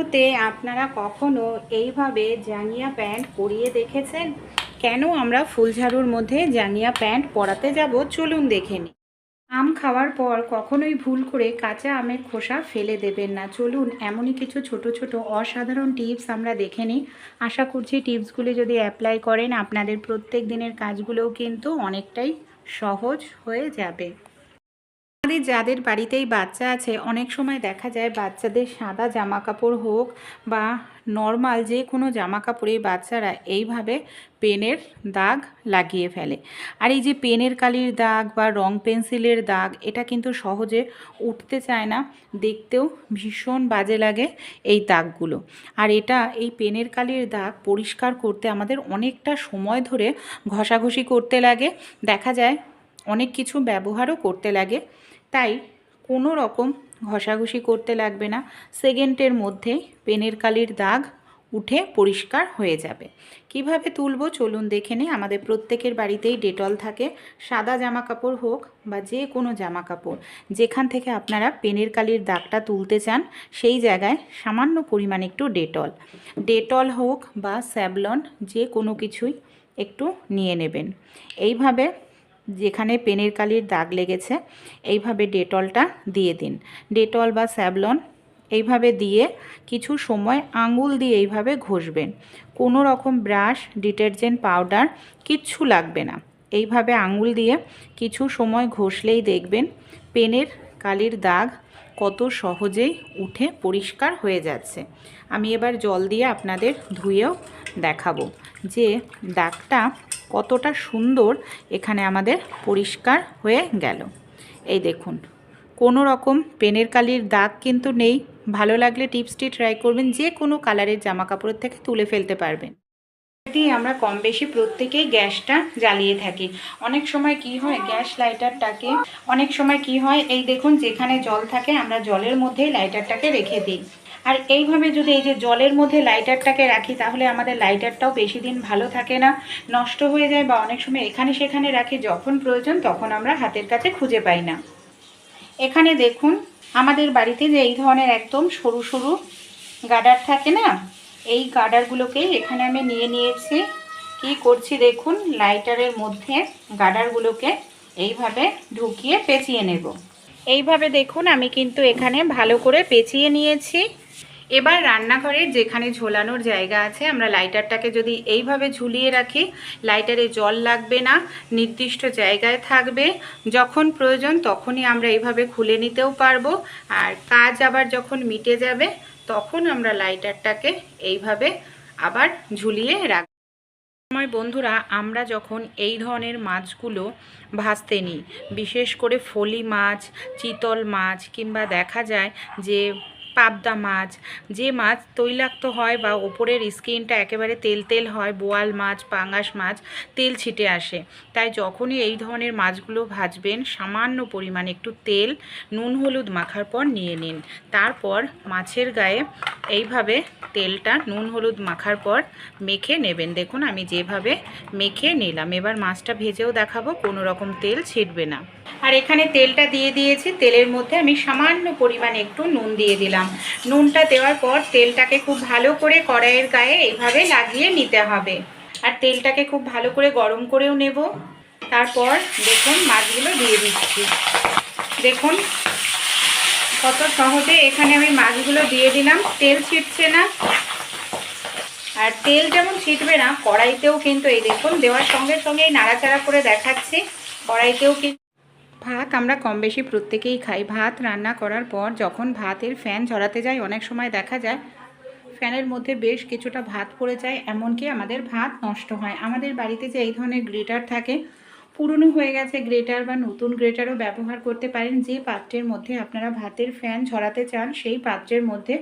পুজোতে আপনারা কখনো এইভাবে জাঙ্গিয়া প্যান্ট পরিয়ে দেখেছেন? কেন আমরা ফুলঝাড়ুর মধ্যে জাঙ্গিয়া প্যান্ট পরাতে যাব, চলুন দেখে নিই। আম খাওয়ার পর কখনোই ভুল করে কাঁচা আমের খোসা ফেলে দেবেন না। চলুন এমনই কিছু ছোট ছোট অসাধারণ টিপস আমরা দেখে নিই। আশা করছি টিপসগুলি যদি অ্যাপ্লাই করেন আপনাদের প্রত্যেক দিনের কাজগুলোও কিন্তু অনেকটাই সহজ হয়ে যাবে। আমাদের যাদের বাড়িতেই বাচ্চা আছে, অনেক সময় দেখা যায় বাচ্চাদের সাদা জামা কাপড় হোক বা নর্মাল যে কোনো জামা কাপড়ে বাচ্চারা এইভাবে পেনের দাগ লাগিয়ে ফেলে। আর এই যে পেনের কালির দাগ বা রং পেন্সিলের দাগ, এটা কিন্তু সহজে উঠতে চায় না, দেখতেও ভীষণ বাজে লাগে এই দাগগুলো। আর এই পেনের কালির দাগ পরিষ্কার করতে আমাদের অনেকটা সময় ধরে ঘষাঘষি করতে লাগে, দেখা যায় অনেক কিছু ব্যবহারও করতে লাগে। তাই কোনো রকম ঘষাঘষি করতে লাগবে না, সেকেন্ডের মধ্যেই পেনের কালির দাগ উঠে পরিষ্কার হয়ে যাবে। কিভাবে তুলব চলুন দেখে নিই। আমাদের প্রত্যেকের বাড়িতেই ডেটল থাকে। সাদা জামা কাপড় হোক বা যে কোনো জামা কাপড়, যেখান থেকে আপনারা পেনের কালির দাগটা তুলতে চান সেই জায়গায় সামান্য পরিমাণে একটু ডেটল হোক বা স্যাভলন, যে কোনো কিছুই একটু নিয়ে নেবেন। এইভাবে যেখানে পেনের কালির দাগ লেগেছে এইভাবে ডেটলটা দিয়ে দিন। ডেটল বা স্যাভলন এইভাবে দিয়ে কিছু সময় আঙুল দিয়ে এইভাবে ঘষবেন। কোনো রকম ব্রাশ, ডিটারজেন্ট পাউডার কিচ্ছু লাগবে না। এইভাবে আঙুল দিয়ে কিছু সময় ঘষলেই দেখবেন পেনের কালির দাগ কত সহজেই উঠে পরিষ্কার হয়ে যাচ্ছে। আমি এবার জল দিয়ে আপনাদের ধুয়েও দেখাবো যে দাগটা কতটা সুন্দর এখানে আমাদের পরিষ্কার হয়ে গেল। এই দেখুন, কোনো রকম পেনের কালির দাগ কিন্তু নেই। ভালো লাগলে টিপসটি ট্রাই করবেন, যে কোনো কালারের জামা কাপড়ের থেকে তুলে ফেলতে পারবেন। আমরা কম বেশি প্রত্যেকেই গ্যাসটা জ্বালিয়ে থাকি। অনেক সময় কি হয়, গ্যাস লাইটারটাকে এই দেখুন যেখানে জল থাকে আমরা জলের মধ্যেই লাইটারটাকে রেখে দিই। আর এইভাবে যদি এই যে জলের মধ্যে লাইটারটাকে রাখি তাহলে আমাদের লাইটারটাও বেশি দিন ভালো থাকে না, নষ্ট হয়ে যায়, বা অনেক সময় এখানে সেখানে রাখি, যখন প্রয়োজন তখন আমরা হাতের কাছে খুঁজে পাই না। এখানে দেখুন আমাদের বাড়িতে যে এই ধরনের একদম সরু সরু গার্ডার থাকে না, এই গার্ডারগুলোকেই এখানে আমি নিয়ে নিয়েছি। কি করছি দেখুন, লাইটারের মধ্যে গার্ডারগুলোকে এইভাবে ঢুকিয়ে পেঁচিয়ে নেব। এইভাবে দেখুন আমি কিন্তু এখানে ভালো করে পেঁচিয়ে নিয়েছি। এবার রান্নাঘরের যেখানে ঝোলানোর জায়গা আছে, আমরা লাইটারটাকে যদি এইভাবে ঝুলিয়ে রাখি, লাইটারে জল লাগবে না, নির্দিষ্ট জায়গায় থাকবে, যখন প্রয়োজন তখনই আমরা এইভাবে খুলে নিতেও পারবো। আর কাজ আবার যখন মিটে যাবে তখন আমরা লাইটারটাকে এইভাবে আবার ঝুলিয়ে রাখব। সময় বন্ধুরা, আমরা যখন এই ধরনের মাছগুলো ভাজতে নিই, বিশেষ করে ফলি মাছ, চিতল মাছ, কিংবা দেখা যায় যে পাবদা মাছ, যে মাছ তৈলাক্ত হয় বা ওপরের স্কিনটা একেবারে তেল তেল হয়, বোয়াল মাছ, পাঙ্গাস মাছ, তেল ছিটে আসে। তাই যখনই এই ধরনের মাছগুলো ভাজবেন সামান্য পরিমাণে একটু তেল নুন হলুদ মাখার পর নিয়ে নিন। তারপর মাছের গায়ে এইভাবে তেলটা নুন হলুদ মাখার পর মেখে নেবেন। দেখুন আমি যেভাবে মেখে নিলাম, এবার মাছটা ভেজেও দেখাবো, কোনো রকম তেল ছিটবে না। আর এখানে তেলটা দিয়ে দিয়েছি, তেলের মধ্যে আমি সামান্য পরিমাণে একটু নুন দিয়ে দিলাম। নুনটা দেওয়ার পর তেলটাকে খুব ভালো করে কড়াইয়ের গায়ে এইভাবে লাগিয়ে নিতে হবে। আর তেলটাকে খুব ভালো করে গরম করেও নেব। তারপর দেখুন মাছগুলো দিয়ে দিচ্ছি। দেখুন কত সহজে এখানে আমি মাছগুলো দিয়ে দিলাম, তেল ছিটছে না। আর তেল যেমন ছিটবে না, কড়াইতেও কিন্তু এই দেখুন দেওয়ার সঙ্গে সঙ্গেই নাড়াচাড়া করে দেখাচ্ছি, কড়াইতেও কিন্তু ভাত আমরা কম বেশি প্রত্যেকেই খাই। ভাত রান্না করার পর যখন ভাতের ফ্যান ঝরাতে যায়, অনেক সময় দেখা যায় ফ্যানের মধ্যে বেশ কিছুটা ভাত পড়ে যায়, এমনকি আমাদের ভাত নষ্ট হয়। আমাদের বাড়িতে যে এই ধরনের গ্রেটার থাকে, পুরনো হয়ে গেছে গ্রেটার বা নতুন গ্রেটারও ব্যবহার করতে পারেন। যে পাত্রের মধ্যে আপনারা ভাতের ফ্যান ঝরাতে চান সেই পাত্রের মধ্যে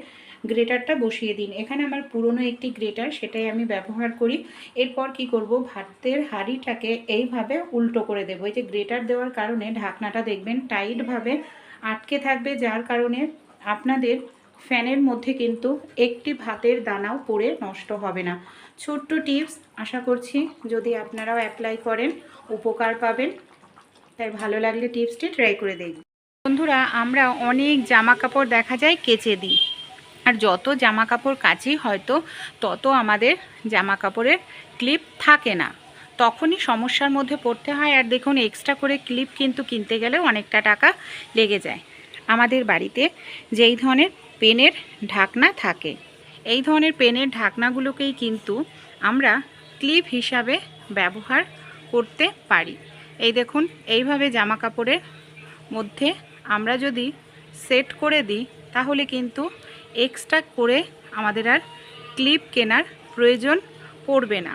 গ্রেটারটা বসিয়ে দিন। এখানে আমার পুরনো একটি গ্রেটার, সেটাই আমি ব্যবহার করি। এরপর কি করব, ভাতের হাঁড়িটাকে এইভাবে উল্টো করে দেবো। এই যে গ্রেটার দেওয়ার কারণে ঢাকনাটা দেখবেন টাইটভাবে আটকে থাকবে, যার কারণে আপনাদের ফ্যানের মধ্যে কিন্তু একটি ভাতের দানাও পড়ে নষ্ট হবে না। ছোট্ট টিপস, আশা করছি যদি আপনারাও অ্যাপ্লাই করেন উপকার পাবেন। তাই ভালো লাগলে টিপসটি ট্রাই করে দেখবেন। বন্ধুরা, আমরা অনেক জামা কাপড় দেখা যায় কেচে দিই। আর যত জামা কাপড় কাচি হয়তো তত আমাদের জামা কাপড়ের ক্লিপ থাকে না, তখনই সমস্যার মধ্যে পড়তে হয়। আর দেখুন এক্সট্রা করে ক্লিপ কিন্তু কিনতে গেলেও অনেকটা টাকা লেগে যায়। আমাদের বাড়িতে যেই ধরনের পেনের ঢাকনা থাকে, এই ধরনের পেনের ঢাকনাগুলোকেই কিন্তু আমরা ক্লিপ হিসাবে ব্যবহার করতে পারি। এই দেখুন এইভাবে জামা কাপড়ের মধ্যে আমরা যদি সেট করে দিই তাহলে কিন্তু এক্সট্রা করে আমাদের আর ক্লিপ কেনার প্রয়োজন পড়বে না।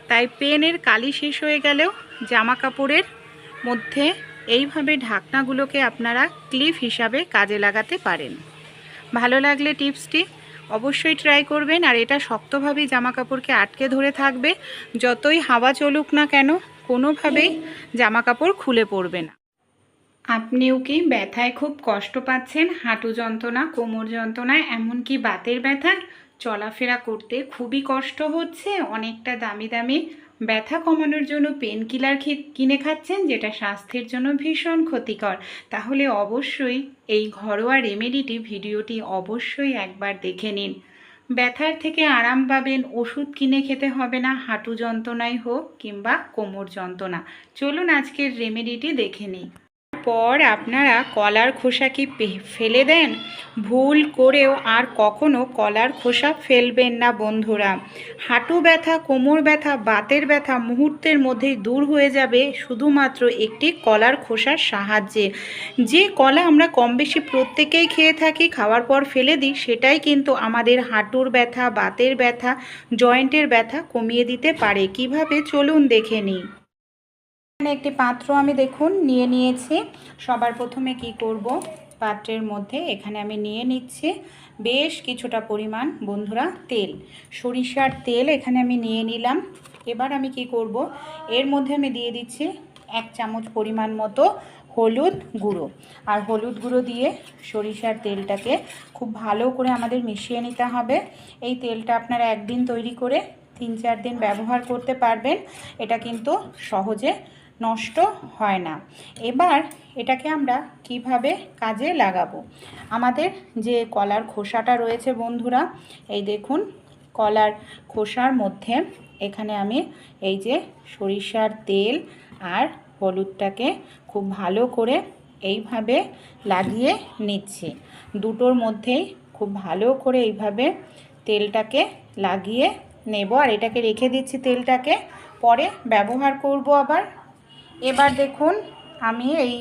তাই পেনের কালি শেষ হয়ে গেলেও জামা কাপড়ের মধ্যে এইভাবে ঢাকনাগুলোকে আপনারা ক্লিপ হিসাবে কাজে লাগাতে পারেন। ভালো লাগলে টিপসটি অবশ্যই ট্রাই করবেন। আর এটা শক্তভাবেই জামা কাপড়কে আটকে ধরে থাকবে, যতই হাওয়া চলুক না কেন কোনোভাবেই জামা কাপড় খুলে পড়বে না। আপনিও কি ব্যথায় খুব কষ্ট পাচ্ছেন? হাঁটু যন্ত্রণা, কোমর যন্ত্রণা, এমনকি বাতের ব্যথা, চলাফেরা করতে খুবই কষ্ট হচ্ছে, অনেকটা দামি দামি ব্যথা কমানোর জন্য পেন কিলার কিনে খাচ্ছেন, যেটা স্বাস্থ্যের জন্য ভীষণ ক্ষতিকর, তাহলে অবশ্যই এই ঘরোয়া রেমেডিটি ভিডিওটি অবশ্যই একবার দেখে নিন। ব্যথার থেকে আরাম পাবেন, ওষুধ কিনে খেতে হবে না, হাঁটু যন্ত্রণাই হোক কিংবা কোমর যন্ত্রণা। চলুন আজকের রেমেডিটি দেখে নিই। পর আপনারা কলার খোসা কি ফেলে দেন? ভুল করেও আর কখনো কলার খোসা ফেলবেন না বন্ধুরা। হাঁটু ব্যথা, কোমর ব্যথা, বাতের ব্যথা মুহূর্তের মধ্যেই দূর হয়ে যাবে শুধুমাত্র একটি কলার খোসার সাহায্যে। যে কলা আমরা কম বেশি প্রত্যেকেই খেয়ে থাকি, খাওয়ার পর ফেলে দিই, সেটাই কিন্তু আমাদের হাঁটুর ব্যথা, বাতের ব্যথা, জয়েন্টের ব্যথা কমিয়ে দিতে পারে। কিভাবে চলুন দেখে নিই। একটি পাত্র আমি দেখুন নিয়ে নিয়েছি। সবার প্রথমে কি করব, পাত্রের মধ্যে এখানে আমি নিয়ে নিচ্ছি বেশ কিছুটা পরিমাণ বন্ধুরা তেল, সরিষার তেল এখানে আমি নিয়ে নিলাম। এবার আমি কি করব, এর মধ্যে আমি দিয়ে দিচ্ছি 1 চামচ পরিমাণ মতো হলুদ গুঁড়ো। আর হলুদ গুঁড়ো দিয়ে সরিষার তেলটাকে খুব ভালো করে আমাদের মিশিয়ে নিতে হবে। এই তেলটা আপনারা একদিন তৈরি করে 3-4 দিন ব্যবহার করতে পারবেন, এটা কিন্তু সহজে নষ্ট হয় না। এবার এটাকে আমরা কিভাবে কাজে লাগাবো, আমাদের যে কলার খোসাটা রয়েছে বন্ধুরা, এই দেখুন কলার খোসার মধ্যে এখানে আমি এই যে সরিষার তেল আর হলুদটাকে খুব ভালো করে এইভাবে লাগিয়ে নিচ্ছি। দুটোর মধ্যেই খুব ভালো করে এইভাবে তেলটাকে লাগিয়ে নেব। আর এটাকে রেখে দিচ্ছি, তেলটাকে পরে ব্যবহার করব আবার। এবার দেখুন আমি এই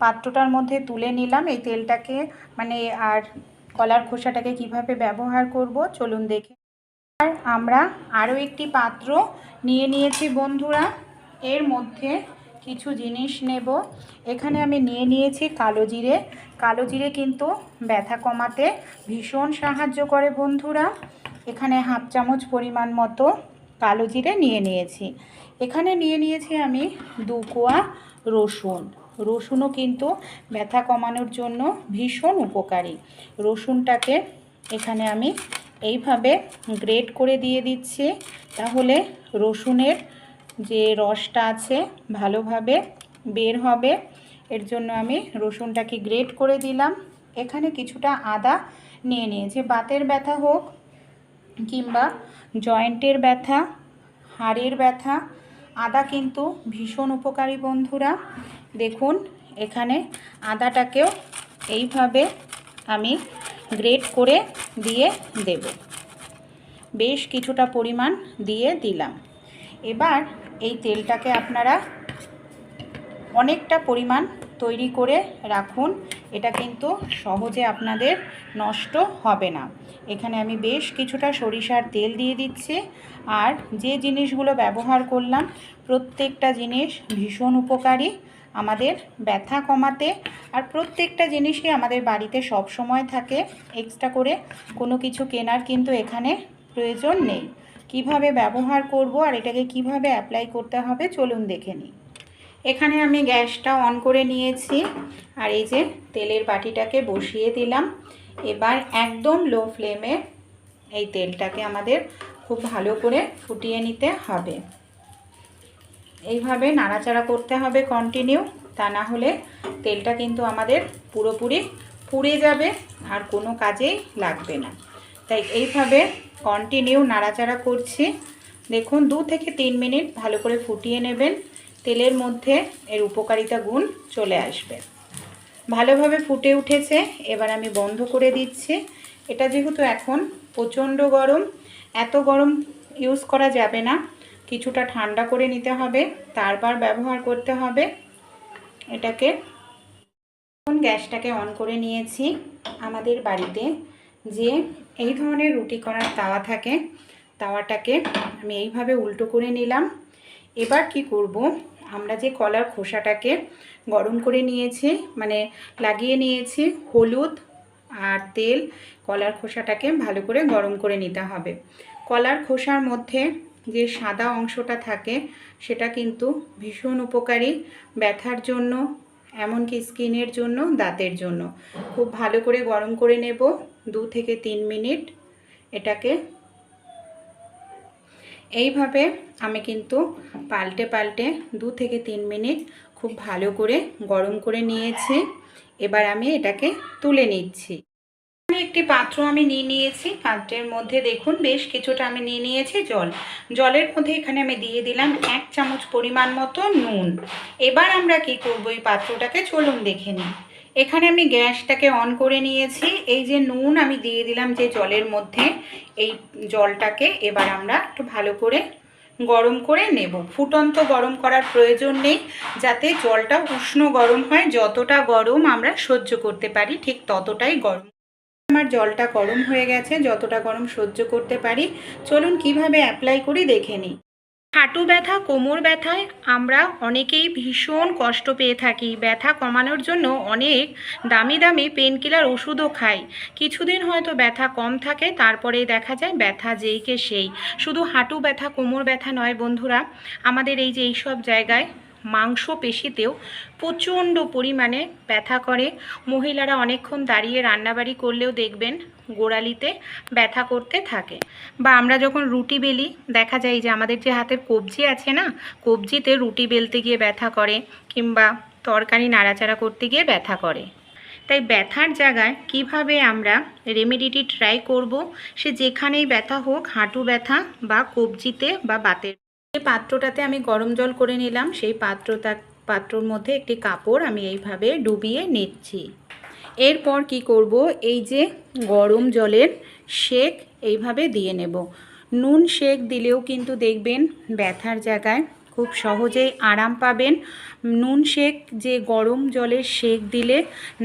পাত্রটার মধ্যে তুলে নিলাম এই তেলটাকে, মানে আর কলার খোসাটাকে কিভাবে ব্যবহার করব চলুন দেখে। আর আমরা আরও একটি পাত্র নিয়ে নিয়েছি বন্ধুরা, এর মধ্যে কিছু জিনিস নেব। এখানে আমি নিয়ে নিয়েছি কালো জিরে। কালো জিরে কিন্তু ব্যথা কমাতে ভীষণ সাহায্য করে বন্ধুরা। এখানে 1/2 চামচ পরিমাণ মতো কালো জিরে নিয়ে নিয়েছি। এখানে নিয়ে নিয়েছি আমি 2 কোয়া রসুন। রসুনও কিন্তু ব্যথা কমানোর জন্য ভীষণ উপকারী। রসুনটাকে এখানে আমি এইভাবে গ্রেট করে দিয়ে দিচ্ছি, তাহলে রসুনের যে রসটা আছে ভালোভাবে বের হবে। এর জন্য আমি রসুনটাকে গ্রেট করে দিলাম। এখানে কিছুটা আদা নিয়ে নিয়েছি। বাতের ব্যথা হোক কিংবা জয়েন্টের ব্যথা, হাড়ের ব্যথা, আদা কিন্তু ভীষণ উপকারী বন্ধুরা। দেখুন এখানে আদাটাকেও এইভাবে আমি গ্রেট করে দিয়ে দেব, বেশ কিছুটা পরিমাণ দিয়ে দিলাম। এবার এই তেলটাকে আপনারা অনেকটা পরিমাণ তৈরি করে রাখুন, এটা কিন্তু সহজে আপনাদের নষ্ট হবে না। এখানে আমি বেশ কিছুটা সরিষার তেল দিয়ে দিচ্ছি। আর যে জিনিসগুলো ব্যবহার করলাম প্রত্যেকটা জিনিস ভীষণ উপকারী আমাদের ব্যথা কমাতে। আর প্রত্যেকটা জিনিসই আমাদের বাড়িতে সব সময় থাকে, এক্সট্রা করে কোনো কিছু কেনার কিন্তু এখানে প্রয়োজন নেই। কিভাবে ব্যবহার করব আর এটাকে কিভাবে অ্যাপ্লাই করতে হবে চলুন দেখে নিই। এখানে আমি গ্যাসটা অন করে নিয়েছি আর এই যে তেলের বাটিটাকে বসিয়ে দিলাম। এবার একদম লো ফ্লেমে এই তেলটাকে আমাদের খুব ভালো করে ফুটিয়ে নিতে হবে। এইভাবে নাড়াচাড়া করতে হবে কন্টিনিউ, তা না হলে তেলটা কিন্তু আমাদের পুরোপুরি পুড়ে যাবে আর কোনো কাজেই লাগবে না। তাই এইভাবে কন্টিনিউ নাড়াচাড়া করছি। দেখুন 2 থেকে 3 মিনিট ভালো করে ফুটিয়ে নেবেন, তেলের মধ্যে এর উপকারিতা গুণ চলে আসবে। ভালোভাবে ফুটে উঠেছে, এবার আমি বন্ধ করে দিচ্ছি। এটা যেহেতু এখন প্রচণ্ড গরম, এত গরম ইউজ করা যাবে না, কিছুটা ঠান্ডা করে নিতে হবে, তারপর ব্যবহার করতে হবে এটাকে। এখন গ্যাসটাকে অন করে নিয়েছি। আমাদের বাড়িতে যে এই ধরনের রুটি করার তাওয়া থাকে, তাওয়াটাকে আমি এইভাবে উল্টো করে নিলাম। এবার কি করব, আমরা যে কলার খোসাটাকে গরম করে নিয়েছি, মানে লাগিয়ে নিয়েছি হলুদ আর তেল, কলার খোসাটাকে ভালো করে গরম করে নিতে হবে। কলার খোসার মধ্যে যে সাদা অংশটা থাকে সেটা কিন্তু ভীষণ উপকারী ব্যথার জন্য, এমনকি স্কিনের জন্য, দাঁতের জন্য। খুব ভালো করে গরম করে নেব 2 থেকে 3 মিনিট। এটাকে এইভাবে আমি কিন্তু পাল্টে পাল্টে 2 থেকে 3 মিনিট খুব ভালো করে গরম করে নিয়েছি। এবার আমি এটাকে তুলে নিচ্ছি। একটি পাত্র আমি নিয়ে নিয়েছি, পাত্রের মধ্যে দেখুন বেশ কিছুটা আমি নিয়ে নিয়েছি জল। জলের মধ্যে এখানে আমি দিয়ে দিলাম 1 চামচ পরিমাণ মতো নুন। এবার আমরা কি করব, এই পাত্রটাকে চলুন দেখে নিই। এখানে আমি গ্যাসটাকে অন করে নিয়েছি। এই যে নুন আমি দিয়ে দিলাম যে জলের মধ্যে, এই জলটাকে এবার আমরা একটু ভালো করে গরম করে নেব। ফুটন্ত গরম করার প্রয়োজন নেই, যাতে জলটা উষ্ণ গরম হয়। যতটা গরম আমরা সহ্য করতে পারি ঠিক ততটাই গরম। আমার জলটা গরম হয়ে গেছে, যতটা গরম সহ্য করতে পারি। চলুন কিভাবে অ্যাপ্লাই করি দেখে নিই। হাঁটু ব্যথা, কোমর ব্যথায় আমরা অনেকেই ভীষণ কষ্ট পেয়ে থাকি। ব্যথা কমানোর জন্য অনেক দামি দামি পেনকিলার ওষুধও খাই। কিছুদিন হয়তো ব্যথা কম থাকে, তারপরেই দেখা যায় ব্যথা যেইকে সেই। শুধু হাঁটু ব্যথা, কোমর ব্যথা নয় বন্ধুরা, আমাদের এই যে এইসব জায়গায় মাংসপেশিতেও প্রচণ্ড পরিমাণে ব্যথা করে। মহিলারা অনেকক্ষণ দাঁড়িয়ে রান্নাবাড়ি করলেও দেখবেন গোড়ালিতে ব্যথা করতে থাকে। বা আমরা যখন রুটি বেলি, দেখা যায় যে আমাদের যে হাতের কবজি আছে না, কবজিতে রুটি বেলতে গিয়ে ব্যথা করে, কিংবা তরকারি নাড়াচাড়া করতে গিয়ে ব্যথা করে। তাই ব্যথার জায়গায় কিভাবে আমরা রেমেডিটি ট্রাই করব, সে যেখানেই ব্যথা হোক, হাঁটু ব্যথা বা কবজিতে বা বাতের। এই পাত্রটাতে আমি গরম জল করে নিলাম, সেই পাত্রর মধ্যে একটি কাপড় আমি এইভাবে ডুবিয়ে নিচ্ছি। এরপর কি করব, এই যে গরম জলের সেক এইভাবে দিয়ে নেব। নুন সেক দিলেও কিন্তু দেখবেন ব্যথার জায়গায় খুব সহজেই আরাম পাবেন। নুন সেক, যে গরম জলের সেক দিলে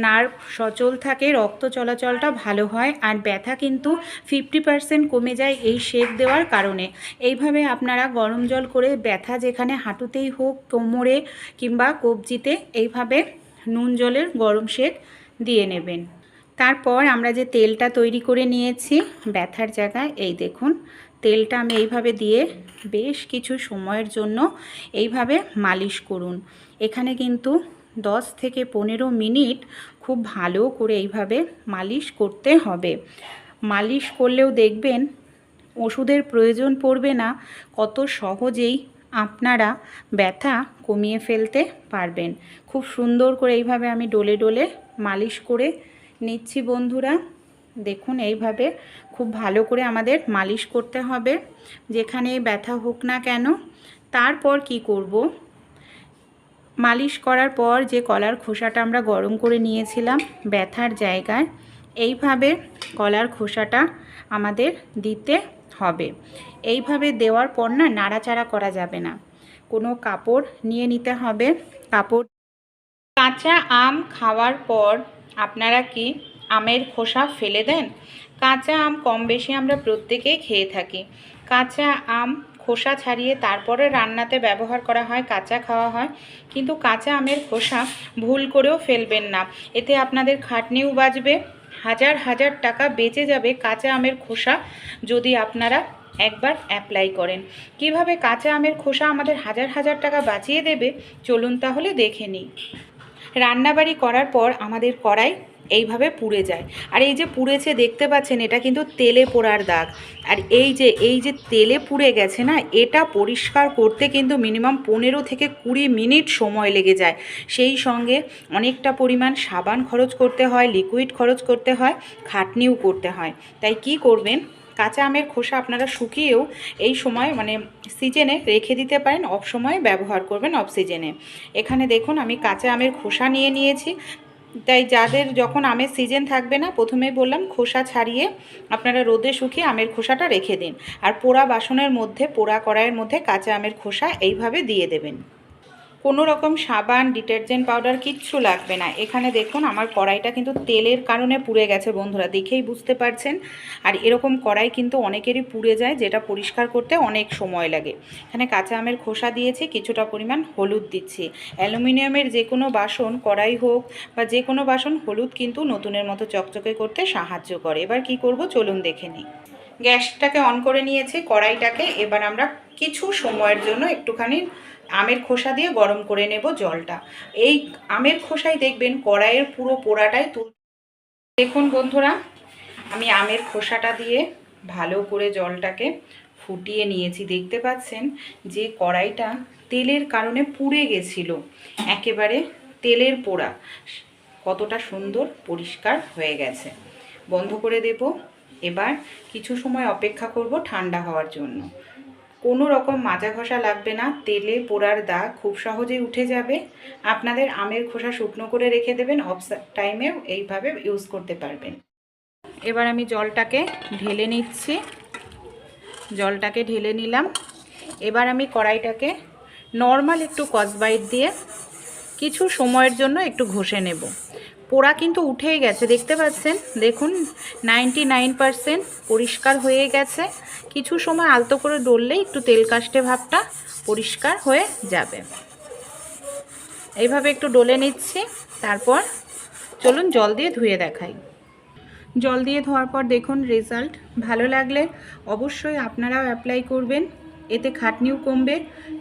নার্ভ সচল থাকে, রক্ত চলাচলটা ভালো হয়, আর ব্যথা কিন্তু 50% কমে যায় এই সেক দেওয়ার কারণে। এইভাবে আপনারা গরম জল করে ব্যথা যেখানে হাঁটুতেই হোক, কোমরে কিংবা কবজিতে, এইভাবে নুন জলের গরম সেক দিয়ে নেবেন। তারপর আমরা যে তেলটা তৈরি করে নিয়েছি ব্যথার জায়গায়, এই দেখুন তেলটা আমি এইভাবে দিয়ে বেশ কিছু সময়ের জন্য এইভাবে মালিশ করুন। এখানে কিন্তু 10 থেকে 15 মিনিট খুব ভালো করে এইভাবে মালিশ করতে হবে। মালিশ করলেও দেখবেন ওষুধের প্রয়োজন পড়বে না, কত সহজেই আপনারা ব্যথা কমিয়ে ফেলতে পারবেন। খুব সুন্দর করে এইভাবে আমি ডলে ডলে মালিশ করে নিচ্ছি বন্ধুরা। দেখুন এইভাবে খুব ভালো করে আমাদের মালিশ করতে হবে, যেখানে ব্যথা হোক না কেন। তারপর কি করব, মালিশ করার পর যে কলার খোসাটা আমরা গরম করে নিয়েছিলাম ব্যথার জায়গায়, এইভাবে কলার খোসাটা আমাদের দিতে হবে। এইভাবে দেওয়ার পর না নাড়াচাড়া করা যাবে না, কোনো কাপড় নিয়ে নিতে হবে। কাপড়। কাঁচা আম খাওয়ার পর আপনারা কি আমের খোসা ফেলে দেন? কাঁচা আম কম বেশি আমরা প্রত্যেকেই খেয়ে থাকি। কাঁচা আম খোসা ছাড়িয়ে তারপরে রান্নাতে ব্যবহার করা হয়, কাঁচা খাওয়া হয়। কিন্তু কাঁচা আমের খোসা ভুল করেও ফেলবেন না, এতে আপনাদের খাটনিও বাঁচবে, হাজার হাজার টাকা বেঁচে যাবে কাঁচা আমের খোসা যদি আপনারা একবার অ্যাপ্লাই করেন। কিভাবে কাঁচা আমের খোসা আমাদের হাজার হাজার টাকা বাঁচিয়ে দেবে, চলুন তাহলে দেখে নিই। রান্নাবাড়ি করার পর আমাদের কড়াই এইভাবে পুড়ে যায়। আর এই যে পুড়েছে দেখতে পাচ্ছেন, এটা কিন্তু তেলে পোড়ার দাগ। আর এই যে তেলে পুড়ে গেছে না, এটা পরিষ্কার করতে কিন্তু মিনিমাম 15 থেকে 20 মিনিট সময় লেগে যায়। সেই সঙ্গে অনেকটা পরিমাণ সাবান খরচ করতে হয়, লিকুইড খরচ করতে হয়, খাটনিও করতে হয়। তাই কি করবেন, কাঁচা আমের খোসা আপনারা শুকিয়েও এই সময় মানে সিজনে রেখে দিতে পারেন, অফ সময়ে ব্যবহার করবেন অফ সিজনে। এখানে দেখুন আমি কাঁচা আমের খোসা নিয়ে নিয়েছি। তাই যাদের যখন আমের সিজন থাকবে না, প্রথমেই বললাম খোসা ছাড়িয়ে আপনারা রোদে শুকিয়ে আমের খোসাটা রেখে দিন। আর পোড়া বাসনের মধ্যে, পোড়া কড়াইয়ের মধ্যে কাঁচা আমের খোসা এইভাবে দিয়ে দেবেন। কোনো রকম সাবান, ডিটারজেন্ট পাউডার কিচ্ছু লাগবে না। এখানে দেখুন আমার কড়াইটা কিন্তু তেলের কারণে পুড়ে গেছে বন্ধুরা, দেখেই বুঝতে পারছেন। আর এরকম কড়াই কিন্তু অনেকেরই পুড়ে যায়, যেটা পরিষ্কার করতে অনেক সময় লাগে। এখানে কাঁচা আমের খোসা দিয়েছি, কিছুটা পরিমাণ হলুদ দিচ্ছি। অ্যালুমিনিয়ামের যে কোনো বাসন, কড়াই হোক বা যে কোনো বাসন, হলুদ কিন্তু নতুনের মতো চকচকে করতে সাহায্য করে। এবার কি করব চলুন দেখে নিই। গ্যাসটাকে অন করে নিয়েছি, কড়াইটাকে এবার আমরা কিছু সময়ের জন্য একটুখানি আমের খোসা দিয়ে গরম করে নেব জলটা। এই আমের খোসায় দেখবেন কড়াইয়ের পুরো পোড়াটাই দেখুন বন্ধুরা, আমি আমের খোসাটা দিয়ে ভালো করে জলটাকে ফুটিয়ে নিয়েছি। দেখতে পাচ্ছেন যে কড়াইটা তেলের কারণে পুড়ে গেছিল, একেবারে তেলের পোড়া, কতটা সুন্দর পরিষ্কার হয়ে গেছে। বন্ধ করে দেব। এবার কিছু সময় অপেক্ষা করব ঠান্ডা হওয়ার জন্য। কোনো রকম মাজা ঘষা লাগবে না, তেলে পোড়ার দাগ খুব সহজেই উঠে যাবে। আপনাদের আমের খোসা শুকনো করে রেখে দেবেন, অফ টাইমেও এইভাবে ইউজ করতে পারবেন। এবার আমি জলটাকে ঢেলে নিচ্ছি, জলটাকে ঢেলে নিলাম। এবার আমি কড়াইটাকে নর্মাল একটু স্কচব্রাইট দিয়ে কিছু সময়ের জন্য একটু ঘষে নেব। পোড়া কিন্তু উঠেই গেছে, দেখতে পাচ্ছেন, দেখুন 99% পরিষ্কার হয়ে গেছে। কিছু সময় আলতো করে ডললেই একটু তেল কাস্টে ভাবটা পরিষ্কার হয়ে যাবে। এইভাবে একটু ডলে নিচ্ছি, তারপর চলুন জল দিয়ে ধুয়ে দেখাই। জল দিয়ে ধোয়ার পর দেখুন রেজাল্ট। ভালো লাগলে অবশ্যই আপনারাও অ্যাপ্লাই করবেন, এতে খাটনিও কমবে,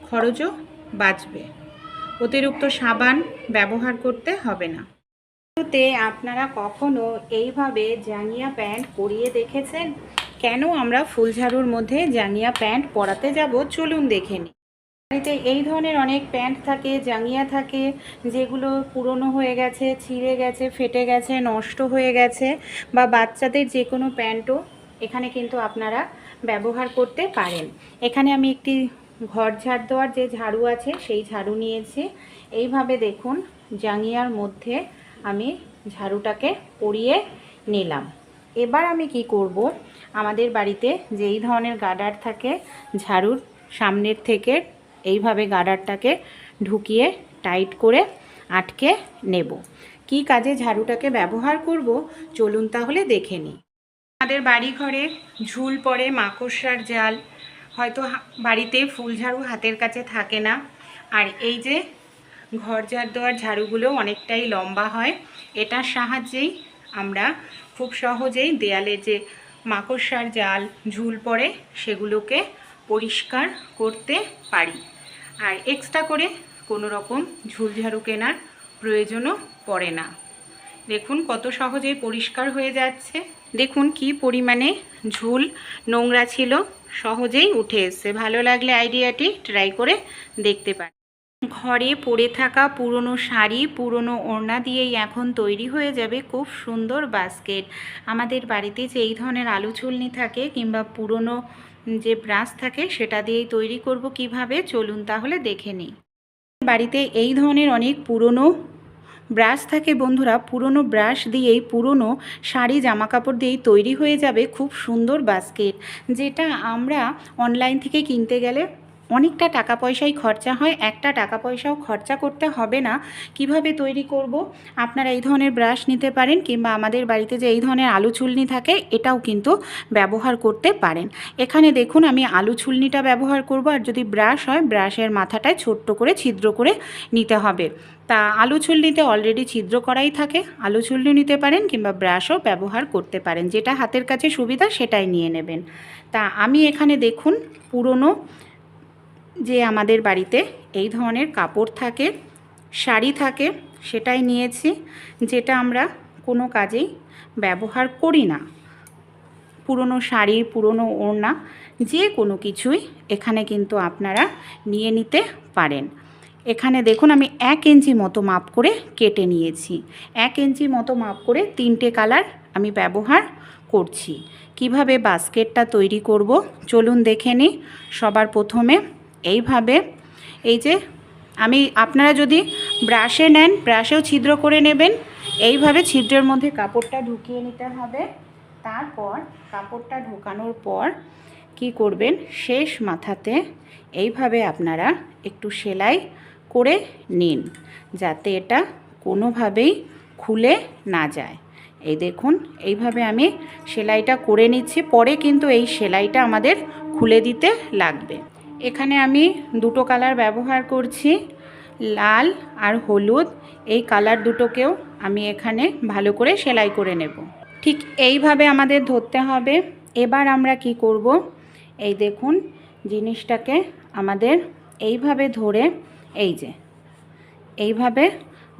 খরচও বাঁচবে। অতিরিক্ত সাবান ব্যবহার করতে হবে না। আপনারা কখনো এইভাবে জাঙ্গিয়া প্যান্ট পরিয়ে দেখেছেন? কেন আমরা ফুলঝাড়ুর মধ্যে জাঙ্গিয়া প্যান্ট পরাতে যাব চলুন দেখে নিই। বাড়িতে এই ধরনের অনেক প্যান্ট থাকে, জাঙ্গিয়া থাকে, যেগুলো পুরনো হয়ে গেছে, ছিঁড়ে গেছে, ফেটে গেছে, নষ্ট হয়ে গেছে, বা বাচ্চাদের যে কোনো প্যান্টও এখানে কিন্তু আপনারা ব্যবহার করতে পারেন। এখানে আমি একটি ঘর ঝাড় দেওয়ার যে ঝাড়ু আছে সেই ঝাড়ু নিয়েছি। এইভাবে দেখুন জাঙ্গিয়ার মধ্যে আমি ঝাড়ুটাকে পরিয়ে নিলাম। এবার আমি কি করব, আমাদের বাড়িতে যেই ধরনের গার্ডার থাকে, ঝাড়ুর সামনের থেকে এইভাবে গার্ডারটাকে ঢুকিয়ে টাইট করে আটকে নেব। কি কাজে ঝাড়ুটাকে ব্যবহার করব চলুন তাহলে দেখে নিই। আমাদের বাড়ি ঘরে ঝুল পড়ে, মাকড়সার জাল, হয়তো বাড়িতে ফুল ঝাড়ু হাতের কাছে থাকে না। আর এই যে ঘর ঝাড় দেওয়ার ঝাড়ুগুলো অনেকটাই লম্বা হয়, এটার সাহায্যেই আমরা খুব সহজেই দেয়ালে যে মাকড়সার জাল, ঝুল পড়ে সেগুলোকে পরিষ্কার করতে পারি। আর এক্সট্রা করে কোনো রকম ঝুল ঝাড়ু কেনার প্রয়োজনও পড়ে না। দেখুন কত সহজেই পরিষ্কার হয়ে যাচ্ছে। দেখুন কি পরিমাণে ঝুল নোংরা ছিল, সহজেই উঠে এসছে। ভালো লাগলে আইডিয়াটি ট্রাই করে দেখতে পারেন। ঘরে পড়ে থাকা পুরনো শাড়ি, পুরনো ওড়না দিয়েই এখন তৈরি হয়ে যাবে খুব সুন্দর বাস্কেট। আমাদের বাড়িতে যে এই ধরনের আলু ছুলনি থাকে কিংবা পুরনো যে ব্রাশ থাকে সেটা দিয়েই তৈরি করব কিভাবে চলুন তাহলে দেখে নিই। বাড়িতে এই ধরনের অনেক পুরনো ব্রাশ থাকে বন্ধুরা, পুরনো ব্রাশ দিয়েই, পুরনো শাড়ি, জামা কাপড় দিয়েই তৈরি হয়ে যাবে খুব সুন্দর বাস্কেট, যেটা আমরা অনলাইন থেকে কিনতে গেলে অনেকটা টাকা পয়সাই খরচা হয়, একটা টাকা পয়সাও খরচা করতে হবে না। কিভাবে তৈরি করব, আপনারা এই ধরনের ব্রাশ নিতে পারেন, কিংবা আমাদের বাড়িতে যে এই ধরনের আলু ছুলনি থাকে এটাও কিন্তু ব্যবহার করতে পারেন। এখানে দেখুন আমি আলু ছুলনিটা ব্যবহার করব, আর যদি ব্রাশ হয় ব্রাশের মাথাটায় ছোট্ট করে ছিদ্র করে নিতে হবে। তা আলু ছুলনিতে অলরেডি ছিদ্র করাই থাকে, আলু ছুলনি নিতে পারেন কিংবা ব্রাশও ব্যবহার করতে পারেন, যেটা হাতের কাছে সুবিধা সেটাই নিয়ে নেবেন। তা আমি এখানে দেখুন পুরনো যে আমাদের বাড়িতে এই ধরনের কাপড় থাকে, শাড়ি থাকে, সেটাই নিয়েছি, যেটা আমরা কোনো কাজেই ব্যবহার করি না। পুরনো শাড়ি, পুরনো ওড়না, যে কোনো কিছুই এখানে কিন্তু আপনারা নিয়ে নিতে পারেন। এখানে দেখুন আমি 1 ইঞ্চি মতো মাপ করে কেটে নিয়েছি। 1 ইঞ্চি মতো মাপ করে 3টে কালার আমি ব্যবহার করছি। কিভাবে বাস্কেটটা তৈরি করব চলুন দেখে নিই। সবার প্রথমে এইভাবে, এই যে আপনারা যদি ব্রাশে নেন, ব্রাশেও ছিদ্র করে নেবেন। এইভাবে ছিদ্রের মধ্যে কাপড়টা ঢুকিয়ে নিতে হবে। তারপর কাপড়টা ঢোকানোর পর কি করবেন, শেষ মাথাতে এইভাবে আপনারা একটু সেলাই করে নিন, যাতে এটা কোনোভাবেই খুলে না যায়। এই দেখুন এইভাবে আমি সেলাইটা করে নিচ্ছি। পরে কিন্তু এই সেলাইটা আমাদের খুলে দিতে লাগবে। এখানে আমি 2টো কালার ব্যবহার করছি, লাল আর হলুদ। এই কালার দুটোকেও আমি এখানে ভালো করে সেলাই করে নেব। ঠিক এইভাবে আমাদের ধরতে হবে। এবার আমরা কি করব, এই দেখুন জিনিসটাকে আমাদের এইভাবে ধরে, এই যে এইভাবে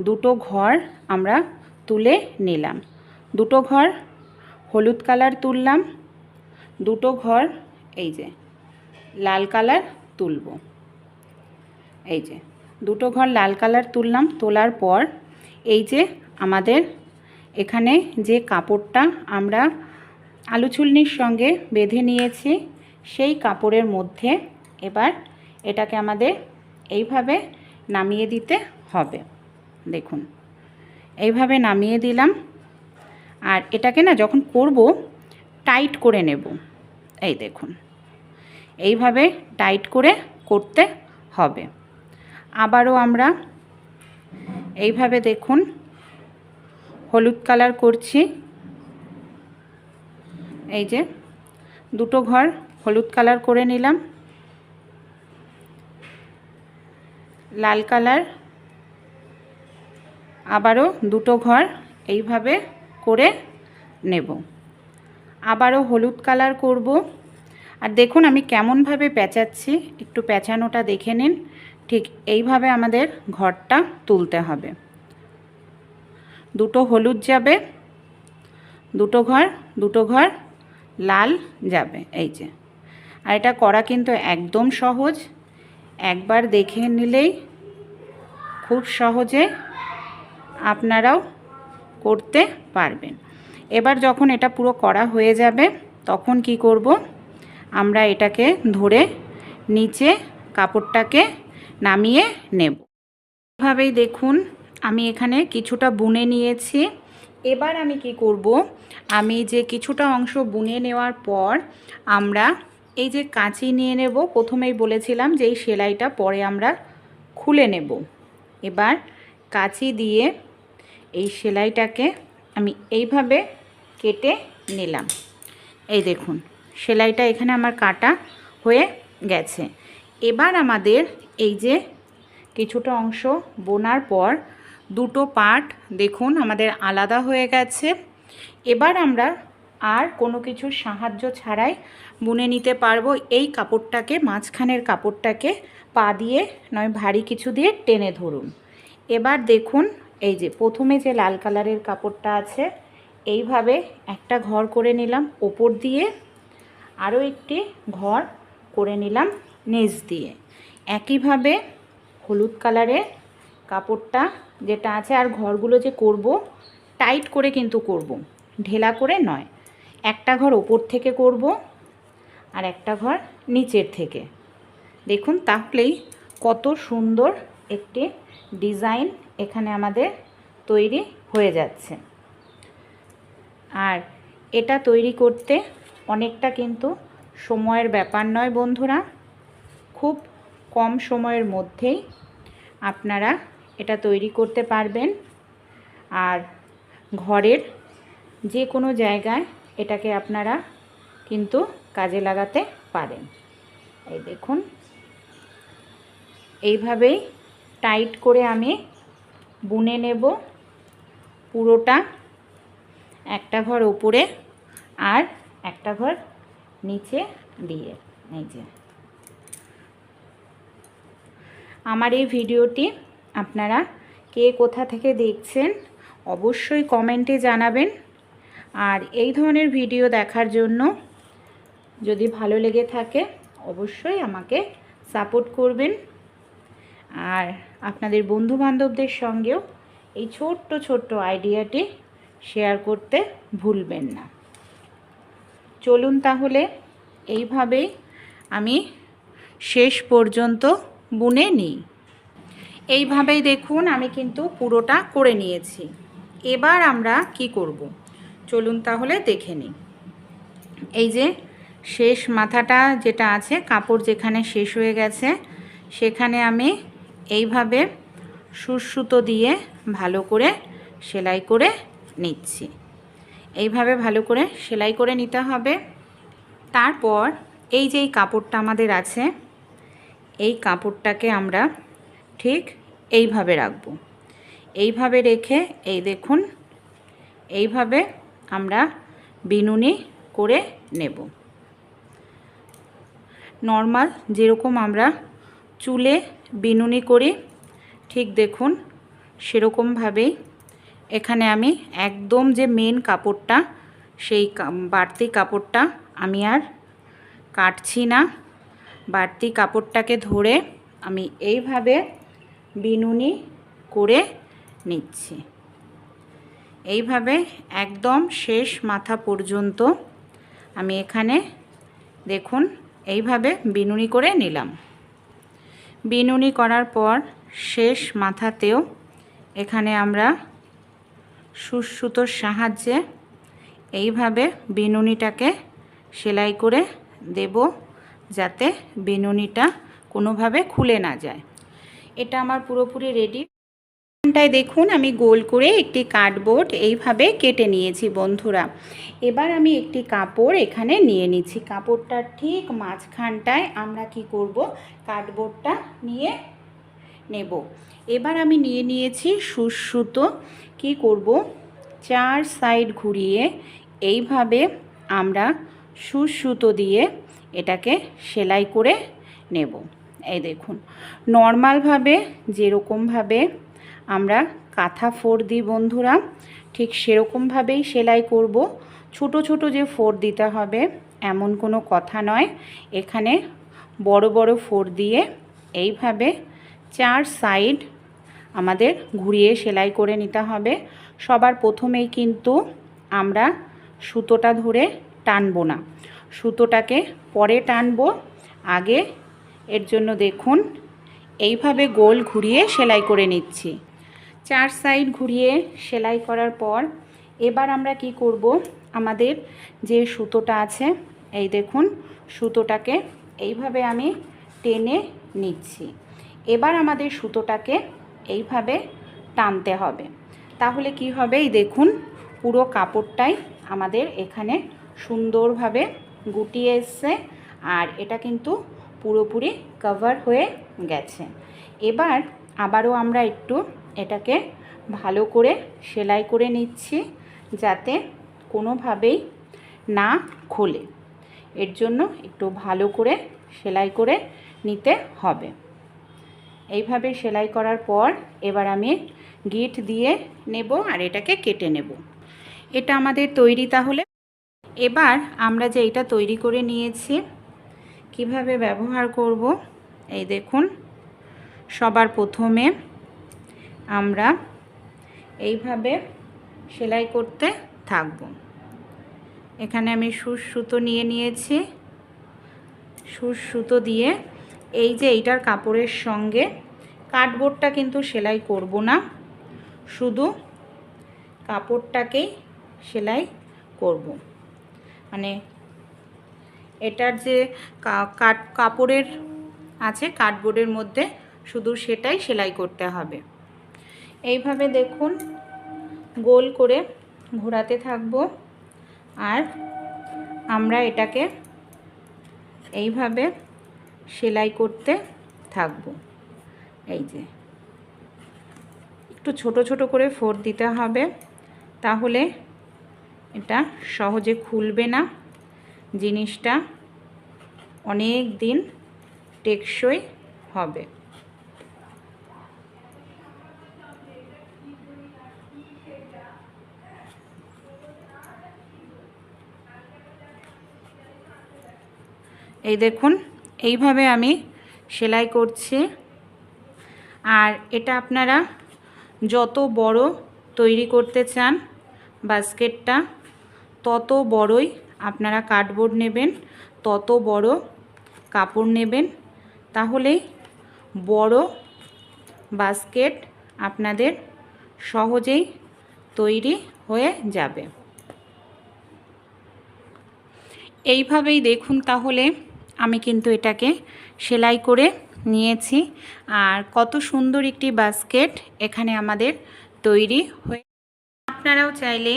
2টো ঘর আমরা তুলে নিলাম। 2টো ঘর হলুদ কালার তুললাম, 2টো ঘর এই যে লাল কালার তুলব। এই যে 2টো ঘর লাল কালার তুললাম। তোলার পর এই যে আমাদের এখানে যে কাপড়টা আমরা আলু চুলনির সঙ্গে বেঁধে নিয়েছি, সেই কাপড়ের মধ্যে এবার এটাকে আমাদের এইভাবে নামিয়ে দিতে হবে। দেখুন এইভাবে নামিয়ে দিলাম। আর এটাকে না যখন করব টাইট করে নেব। এই দেখুন এইভাবে টাইট করে করতে হবে। আবারও আমরা এইভাবে দেখুন হলুদ কালার করছি। এই যে 2টো ঘর হলুদ কালার করে নিলাম, লাল কালার, আবারও 2টো ঘর এইভাবে করে নেব। আবারও হলুদ কালার করব। আর দেখুন আমি কেমনভাবে পেঁচাচ্ছি, একটু পেঁচানোটা দেখে নিন। ঠিক এইভাবে আমাদের ঘরটা তুলতে হবে। 2টো হলুদ যাবে, 2টো ঘর লাল যাবে। এই যে, আর এটা করা কিন্তু একদম সহজ। একবার দেখে নিলেই খুব সহজে আপনারাও করতে পারবেন। এবার যখন এটা পুরো করা হয়ে যাবে তখন কি করব, আমরা এটাকে ধরে নিচে কাপড়টাকে নামিয়ে নেব। এভাবেই দেখুন আমি এখানে কিছুটা বুনে নিয়েছি। এবার আমি কি করব, আমি যে কিছুটা অংশ বুনে নেওয়ার পর আমরা এই যে কাঁচি নিয়ে নেব। প্রথমেই বলেছিলাম যে এই সেলাইটা পরে আমরা খুলে নেব। এবার কাঁচি দিয়ে এই সেলাইটাকে আমি এইভাবে কেটে নিলাম। এই দেখুন সেলাইটা এখানে আমার কাটা হয়ে গেছে। এবার আমাদের এই যে কিছুটা অংশ বোনার পর 2টো পার্ট দেখুন আমাদের আলাদা হয়ে গেছে। এবার আমরা আর কোনো কিছুর সাহায্য ছাড়াই বুনে নিতে পারবো। এই কাপড়টাকে, মাঝখানের কাপড়টাকে পা দিয়ে নয় ভারী কিছু দিয়ে টেনে ধরুন। এবার দেখুন এই যে প্রথমে যে লাল কালারের কাপড়টা আছে, এইভাবে একটা ঘর করে নিলাম ওপর দিয়ে, আরও একটি ঘর করে নিলাম নিচ দিয়ে। একইভাবে হলুদ কালারের কাপড়টা যেটা আছে, আর ঘরগুলো যে করব টাইট করে কিন্তু করব, ঢেলা করে নয়। একটা ঘর ওপর থেকে করব আর একটা ঘর নিচের থেকে। দেখুন তাহলেই কত সুন্দর একটি ডিজাইন এখানে আমাদের তৈরি হয়ে যাচ্ছে। আর এটা তৈরি করতে অনেকটা কিন্তু সময়ের ব্যাপার নয় বন্ধুরা, খুব কম সময়ের মধ্যেই আপনারা এটা তৈরি করতে পারবেন। আর ঘরের যে কোনো জায়গায় এটাকে আপনারা কিন্তু কাজে লাগাতে পারেন। এই দেখুন এইভাবেই টাইট করে আমি বুনে নেব পুরোটা, একটা ঘর উপরে আর একটা ঘর নিচে দিয়ে। এই যে আমার এই ভিডিওটি আপনারা কে কোথা থেকে দেখছেন অবশ্যই কমেন্টে জানাবেন। আর এই ধরনের ভিডিও দেখার জন্য যদি ভালো লেগে থাকে অবশ্যই আমাকে সাপোর্ট করবেন। আর আপনাদের বন্ধুবান্ধবদের সঙ্গেও এই ছোট্ট ছোট্ট আইডিয়াটি শেয়ার করতে ভুলবেন না। চলুন তাহলে এইভাবেই আমি শেষ পর্যন্ত বুনে নিই। এইভাবেই দেখুন আমি কিন্তু পুরোটা করে নিয়েছি। এবার আমরা কি করব চলুন তাহলে দেখে নিই। এই যে শেষ মাথাটা যেটা আছে, কাপড় যেখানে শেষ হয়ে গেছে সেখানে আমি এইভাবে সুতো দিয়ে ভালো করে সেলাই করে নিচ্ছি। এইভাবে ভালো করে সেলাই করে নিতে হবে। তারপর এই যে কাপড়টা আমাদের আছে, এই কাপড়টাকে আমরা ঠিক এইভাবে রাখবো। এইভাবে রেখে এই দেখুন এইভাবে আমরা বিনুনি করে নেব। নর্মাল যেরকম আমরা চুলে বিনুনি করি ঠিক দেখুন সেরকমভাবেই এখানে আমি একদম যে মেন কাপড়টা সেই বাড়তি কাপড়টা আমি আর কাটছি না। বাড়তি কাপড়টাকে ধরে আমি এইভাবে বিনুনি করে নিচ্ছি। এইভাবে একদম শেষ মাথা পর্যন্ত আমি এখানে দেখুন এইভাবে বিনুনি করে নিলাম। বিনুনি করার পর শেষ মাথাতেও এখানে আমরা সুতোর সাহায্যে এইভাবে বিনুনিটাকে সেলাই করে দেব যাতে বিনুনিটা কোনোভাবে খুলে না যায়। এটা আমার পুরোপুরি রেডি। এখানটায় দেখুন আমি গোল করে একটি কার্ডবোর্ড এইভাবে কেটে নিয়েছি বন্ধুরা। এবার আমি একটি কাপড় এখানে নিয়ে নিচ্ছি। কাপড়টার ঠিক মাঝখানটায় আমরা কি করব কার্ডবোর্ডটা নিয়ে নেব। এবার আমি নিয়ে নিয়েছি সুতো। কি করব চার সাইড ঘুরিয়ে এইভাবে আমরা সুতো দিয়ে এটাকে সেলাই করে নেব। এই দেখুন নর্মালভাবে যেরকমভাবে আমরা কাঁথা ফোড় দিই বন্ধুরা ঠিক সেরকমভাবেই সেলাই করব। ছোট ছোট যে ফোড় দিতে হবে এমন কোনো কথা নয়। এখানে বড় বড় ফোড় দিয়ে এইভাবে চার সাইড আমাদের ঘুরিয়ে সেলাই করে নিতে হবে। সবার প্রথমেই কিন্তু আমরা সুতোটা ধরে টানবো না, সুতোটাকে পরে টানবো। আগে এর জন্য দেখুন এইভাবে গোল ঘুরিয়ে সেলাই করে নিচ্ছি। চার সাইড ঘুরিয়ে সেলাই করার পর এবার আমরা কি করব আমাদের যে সুতোটা আছে এই দেখুন সুতোটাকে এইভাবে আমি টেনে নিচ্ছি। এবার আমাদের সুতোটাকে এইভাবে টানতে হবে। তাহলে কি হবে এই দেখুন পুরো কাপড়টাই আমাদের এখানে সুন্দরভাবে গুটিয়ে এসছে আর এটা কিন্তু পুরোপুরি কভার হয়ে গেছে। এবার আবারও আমরা একটু এটাকে ভালো করে সেলাই করে নিচ্ছি যাতে কোনোভাবেই না খোলে। এর জন্য একটু ভালো করে সেলাই করে নিতে হবে। এইভাবে সেলাই করার পর এবার আমি গিট দিয়ে নেব আর এটাকে কেটে নেব। এটা আমাদের তৈরি। তাহলে এবার আমরা যে এটা তৈরি করে নিয়েছি কিভাবে ব্যবহার করব এই দেখুন। সবার প্রথমে আমরা এইভাবে সেলাই করতে থাকব। এখানে আমি সুতো নিয়ে নিয়েছি। সুতো দিয়ে এই যে এইটার কাপড়ের সঙ্গে কার্ডবোর্ডটা কিন্তু সেলাই করব না, শুধু কাপড়টাকেই সেলাই করব। মানে এটার যে কাপড়ের আছে কার্ডবোর্ডের মধ্যে শুধু সেটাই সেলাই করতে হবে। এইভাবে দেখুন গোল করে ঘোরাতে থাকবো আর আমরা এটাকে এইভাবে সেলাই করতে থাকবো। এই যে একটু ছোট ছোট করে ফোড় দিতে হবে, তাহলে এটা সহজে খুলবে না, জিনিসটা অনেক দিন টেকসই হবে। এই দেখুন এইভাবে আমি সেলাই করছি। আর এটা আপনারা যত বড় তৈরি করতে চান বাস্কেটটা, তত বড়ই আপনারা কার্ডবোর্ড নেবেন, তত বড় কাপড় নেবেন, তাহলেই বড় বাস্কেট আপনাদের সহজেই তৈরি হয়ে যাবে। এইভাবেই দেখুন, তাহলে আমি কিন্তু এটাকে সেলাই করে নিয়েছি। আর কত সুন্দর একটি বাস্কেট এখানে আমাদের তৈরি হয়ে। আপনারাও চাইলে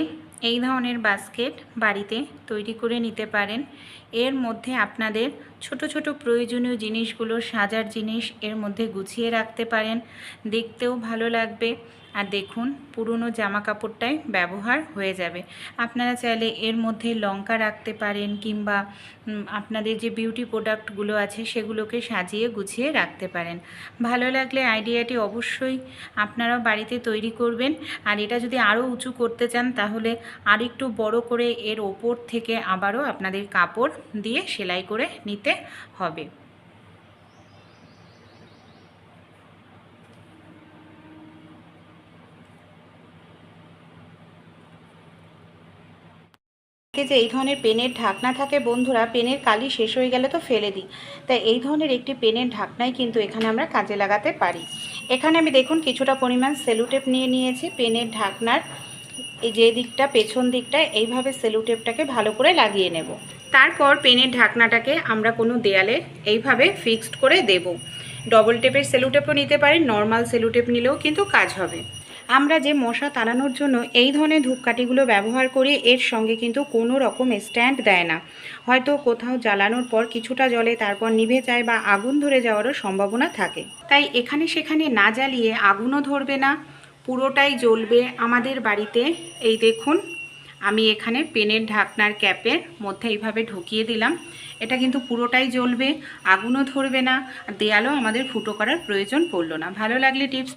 এই ধরনের বাস্কেট বাড়িতে তৈরি করে নিতে পারেন। এর মধ্যে আপনাদের ছোট ছোট প্রয়োজনীয় জিনিসগুলো, সাজার জিনিস এর মধ্যে গুছিয়ে রাখতে পারেন, দেখতেও ভালো লাগবে। আর দেখুন পুরনো জামা কাপড়টাই ব্যবহার হয়ে যাবে। আপনারা চাইলে এর মধ্যে লঙ্কা রাখতে পারেন, কিংবা আপনাদের যে বিউটি প্রোডাক্টগুলো আছে সেগুলোকে সাজিয়ে গুছিয়ে রাখতে পারেন। ভালো লাগলে আইডিয়াটি অবশ্যই আপনারাও বাড়িতে তৈরি করবেন। আর এটা যদি আরও উঁচু করতে চান তাহলে আর একটু বড় করে এর ওপর থেকে আবারও আপনাদের কাপড় দিয়ে সেলাই করে নিতে হবে। যে এই ধরনের পেনের ঢাকনা থাকে বন্ধুরা, পেনের কালি শেষ হয়ে গেলে তো ফেলে দিই, তাই এই ধরনের একটি পেনের ঢাকনাই কিন্তু এখানে আমরা কাজে লাগাতে পারি। এখানে আমি দেখুন কিছুটা পরিমাণ সেলোটেপ নিয়ে নিয়েছি। পেনের ঢাকনার এই যে দিকটা, পেছন দিকটা এইভাবে সেলোটেপটাকে ভালো করে লাগিয়ে নেব। তারপর পেনের ঢাকনাটাকে আমরা কোনো দেয়ালে এইভাবে ফিক্সড করে দেব। ডবল টেপের সেলোটেপও নিতে পারেন, নর্মাল সেলোটেপ নিলেও কিন্তু কাজ হবে। আমরা যে মশা তাড়ানোর জন্য এই ধরনের ধূপকাঠিগুলো ব্যবহার করি, এর সঙ্গে কিন্তু কোনো রকম স্ট্যান্ড দেয় না। হয়তো কোথাও জ্বালানোর পর কিছুটা জলে তারপর নিভে যায় বা আগুন ধরে যাওয়ারও সম্ভাবনা থাকে। তাই এখানে সেখানে না জ্বালিয়ে, আগুনও ধরবে না, পুরোটাই জ্বলবে আমাদের বাড়িতে। এই দেখুন আমি এখানে পেনের ঢাকনার ক্যাপের মধ্যে এইভাবে ঢুকিয়ে দিলাম। এটা কিন্তু পুরোটাই জ্বলবে, আগুনও ধরবে না, দেয়ালও আমাদের ফুটো করার প্রয়োজন পড়লো না। ভালো লাগলে টিপস